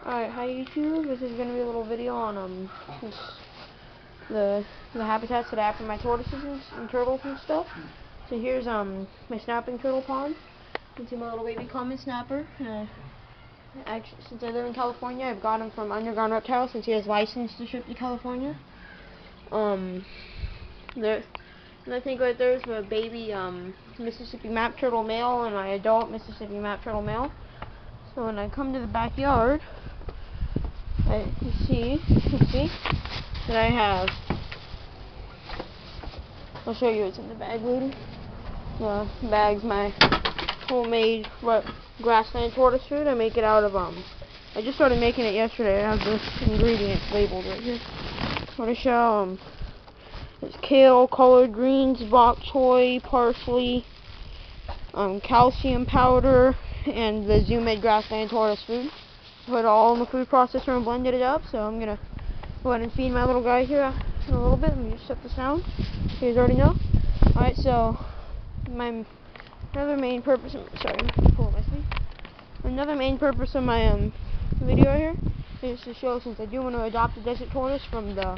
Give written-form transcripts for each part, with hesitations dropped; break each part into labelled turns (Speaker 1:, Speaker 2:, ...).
Speaker 1: Alright, hi YouTube. This is gonna be a little video on the habitats that I have for my tortoises and turtles and stuff. So here's my snapping turtle pond. You can see my little baby common snapper. Actually, since I live in California, I've got him from Underground Reptiles since he has license to ship to California. There, and I think right there is my baby Mississippi map turtle male and my adult Mississippi map turtle male. So when I come to the backyard, you see that I have. I'll show you what's in the bag later. The bag's my homemade grassland tortoise food. I make it out of I just started making it yesterday. I have the ingredients labeled right here. Want to show it's kale, collard greens, bok choy, parsley, calcium powder, and the Zoom-Ed grassland tortoise food. Put it all in the food processor and blended it up. So I'm gonna go ahead and feed my little guy here in a little bit. Let me just set the sound. You guys already know. Alright, so another main purpose of my video right here is to show, since I do want to adopt a desert tortoise from the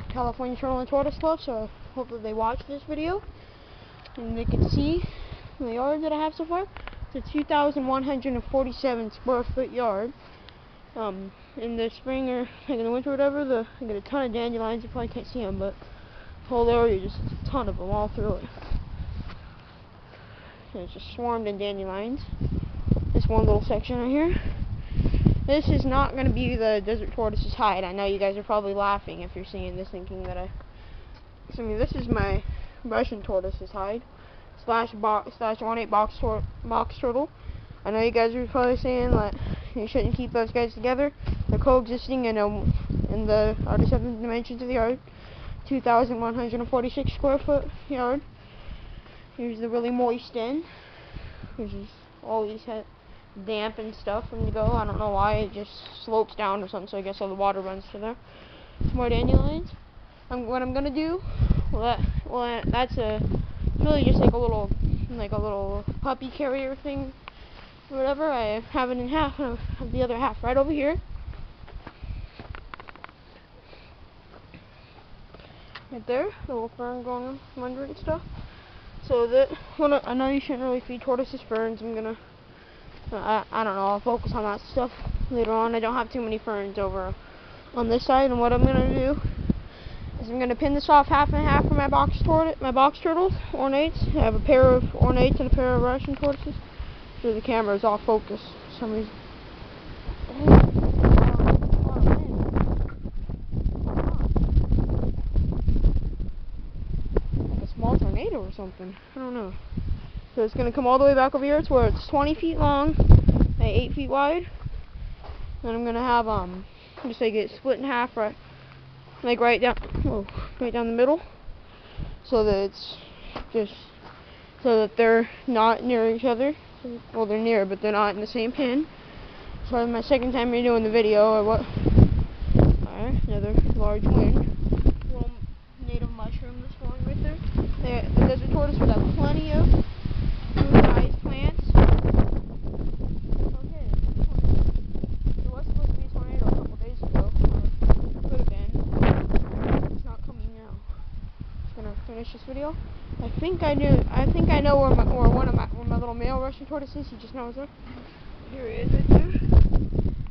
Speaker 1: California Turtle and Tortoise Club, so I hope that they watch this video and they can see the yard that I have so far. It's a 2,147 square foot yard. In the spring or like in the winter or whatever, I get a ton of dandelions. You probably can't see them, but the whole area, just a ton of them all through it. And it's just swarmed in dandelions. This one little section right here. This is not going to be the desert tortoise's hide. I know you guys are probably laughing if you're seeing this, thinking that this is my Russian tortoise's hide slash 1/8 box turtle. I know you guys are probably saying that you shouldn't keep those guys together. They're coexisting in the already 7 dimensions of the yard. 2,146 square foot yard. Here's the really moist end. Here's always damp and stuff from the go. I don't know why, it just slopes down or something, so I guess all the water runs to there. Some more dandelions. What I'm gonna do, that's really just like a little puppy carrier thing or whatever. I have it in half, and I have the other half right over here. Right there, the little fern going under it and stuff. So I know you shouldn't really feed tortoises ferns. I'm gonna, I don't know, I'll focus on that stuff later on. I don't have too many ferns over on this side, and what I'm gonna do is I'm gonna pin this off half and half for my box turtles, ornates. I have a pair of ornates and a pair of Russian tortoises. So the camera is off focus for some reason. Tornado or something. I don't know. So it's going to come all the way back over here to where it's 20 feet long by 8 feet wide. And I'm going to have just like it split in half right down the middle, so that it's just so that they're not near each other. Well, they're near, but they're not in the same pin. So my second time redoing the video, or what? Alright, another large wind. Little native mushroom that's growing right there. The desert tortoise would have plenty of food-sized plants. Okay, there was supposed to be a tornado a couple days ago, or could have been. It's not coming now. I'm gonna finish this video. I think I know where my little male Russian tortoise is. He just knows her. Here he is right there.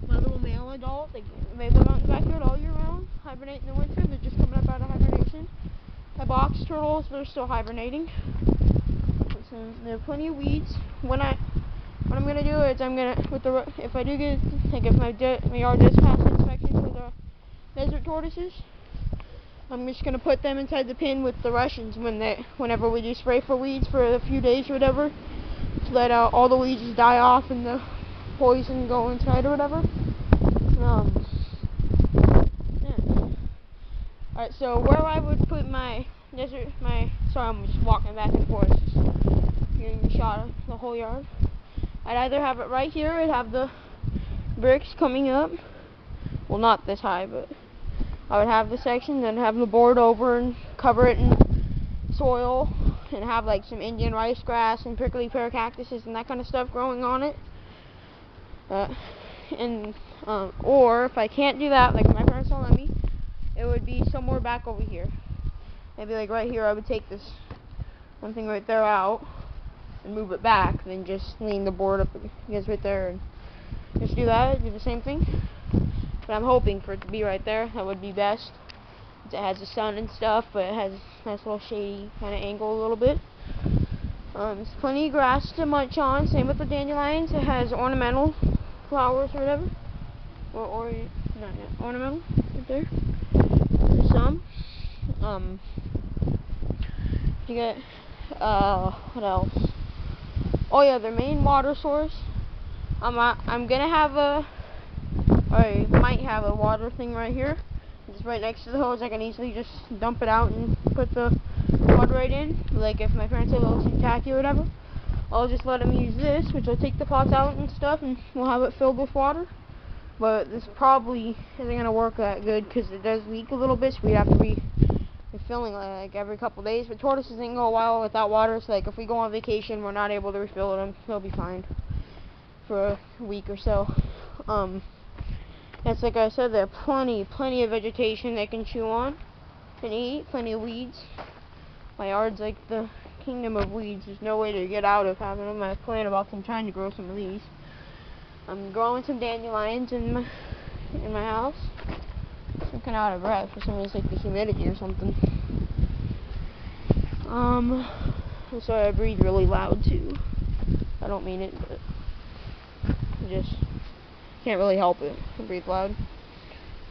Speaker 1: My little male adult. They live out in the backyard all year round. Hibernate in the winter. They're just coming up out of hibernation. My box turtles, they're still hibernating. So there are plenty of weeds. What I'm gonna do is if I do get, like if my yard does pass inspection for the desert tortoises, I'm just gonna put them inside the pen with the Russians whenever we do spray for weeds for a few days or whatever, to let all the weeds just die off and the poison go inside or whatever. Alright, so where I would put sorry, I'm just walking back and forth, just getting a shot of the whole yard. I'd either have it right here, I'd have the bricks coming up, well, not this high, but I would have the section, then have the board over and cover it in soil, and have like some Indian rice grass and prickly pear cactuses and that kind of stuff growing on it. And Or if I can't do that, like my parents don't let me, it would be somewhere back over here. Maybe like right here, I would take this one thing right there out and move it back, then just lean the board up against right there and just do that, do the same thing. But I'm hoping for it to be right there. That would be best. It has the sun and stuff, but it has a nice little shady kind of angle a little bit. There's plenty of grass to munch on. Same with the dandelions. It has ornamental flowers or whatever. Or not yet. Ornamental right there. There's some. You get what else? Oh yeah, their main water source. I'm gonna have I might have a water thing right here. It's right next to the hose. I can easily just dump it out and put the water right in. Like if my parents are a little too tacky or whatever, I'll just let them use this, which will take the pots out and stuff, and we'll have it filled with water. But this probably isn't gonna work that good because it does leak a little bit, so we have to be refilling like every couple days. But tortoises can go a while without water, so like if we go on vacation, we're not able to refill them, they'll be fine for a week or so. That's like I said, there are plenty of vegetation they can chew on and eat, plenty of weeds. My yard's like the kingdom of weeds. There's no way to get out of having them. I plan about trying to grow some of these. I'm growing some dandelions in my house. I'm kind of out of breath for some reason, like the humidity or something. I'm sorry I breathe really loud too. I don't mean it, but I just can't really help it. I breathe loud.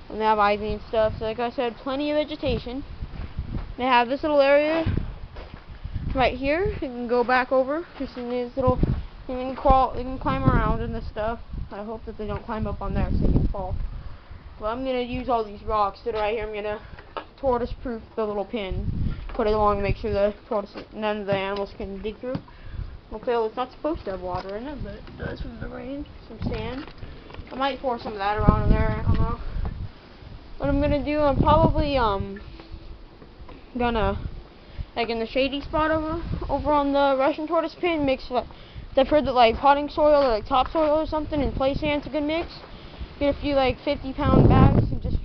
Speaker 1: And they have ivy and stuff. So like I said, plenty of vegetation. They have this little area right here. You can go back over. Just in this little, you can crawl, you can climb around and this stuff. I hope that they don't climb up on there so they can fall. Well, I'm gonna use all these rocks that are right here. I'm gonna tortoise-proof the little pin. Put it along to make sure the tortoise, none of the animals can dig through. Okay, well, it's not supposed to have water in it, but it does from the rain. Some sand. I might pour some of that around in there. I don't know. What I'm gonna do, I'm probably gonna, like in the shady spot over on the Russian tortoise pin, mix like, I've heard that like potting soil or like topsoil or something and play sand's a good mix. Get a few like 50-pound bags and just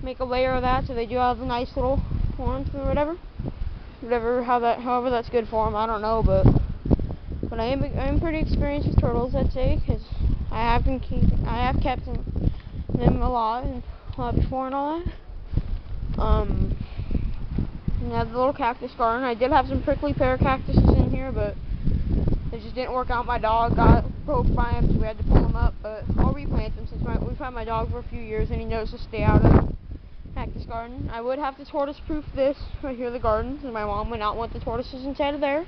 Speaker 1: make a layer of that so they do have a nice little horns or whatever. However that's good for them. I don't know, but I'm pretty experienced with turtles, I'd say, because I have kept them a lot and a lot before and all that. And I have the little cactus garden. I did have some prickly pear cactuses in here, but it just didn't work out. My dog got broke by them, so we had to pull them up. But I'll replant them since we've had my dog for a few years, and he knows to stay out of the cactus garden. I would have to tortoise-proof this right here, the garden, because my mom would not want the tortoises inside of there.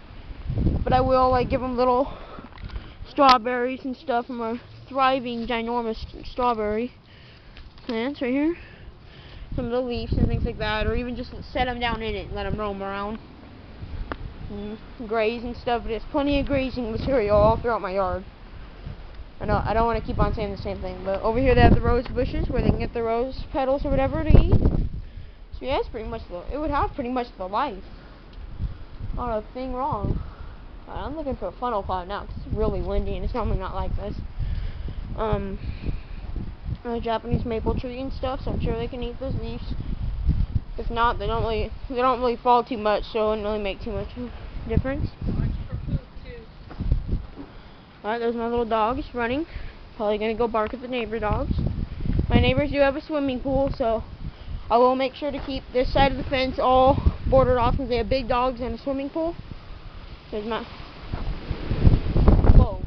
Speaker 1: But I will like give them little strawberries and stuff from a thriving, ginormous strawberry plants right here. Some of the leaves and things like that, or even just set them down in it and let them roam around and graze and stuff. There's plenty of grazing material all throughout my yard. I know I don't want to keep on saying the same thing, but over here they have the rose bushes where they can get the rose petals or whatever to eat. So yeah, it's pretty much it would have pretty much the life. Not a thing wrong. I'm looking for a funnel cloud now because it's really windy and it's normally not like this. A Japanese maple tree and stuff, so I'm sure they can eat those leaves. If not, they don't really fall too much, so it doesn't really make too much difference. Alright, there's my little dogs running. Probably gonna go bark at the neighbor dogs. My neighbors do have a swimming pool, so I will make sure to keep this side of the fence all bordered off because they have big dogs and a swimming pool. There's my... Whoa.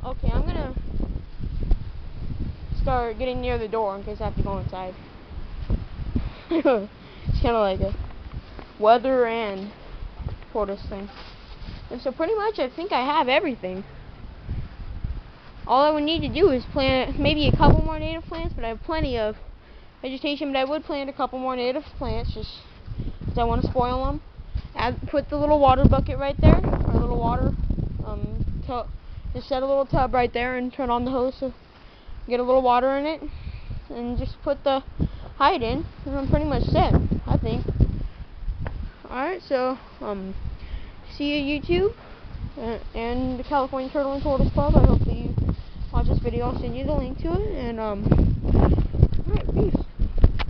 Speaker 1: Okay, I'm gonna start getting near the door in case I have to go inside. It's kind of like a weather and tortoise thing. And so pretty much I think I have everything. All I would need to do is plant maybe a couple more native plants, but I have plenty of vegetation, but I would plant a couple more native plants just because I want to spoil them. Put the little water bucket right there, or a little water tub. Just set a little tub right there and turn on the hose to get a little water in it, and just put the hide in, and I'm pretty much set, I think. Alright, so see you YouTube and the California Turtle and Tortoise Club. I hope that you watch watch this video. I'll send you the link to it, and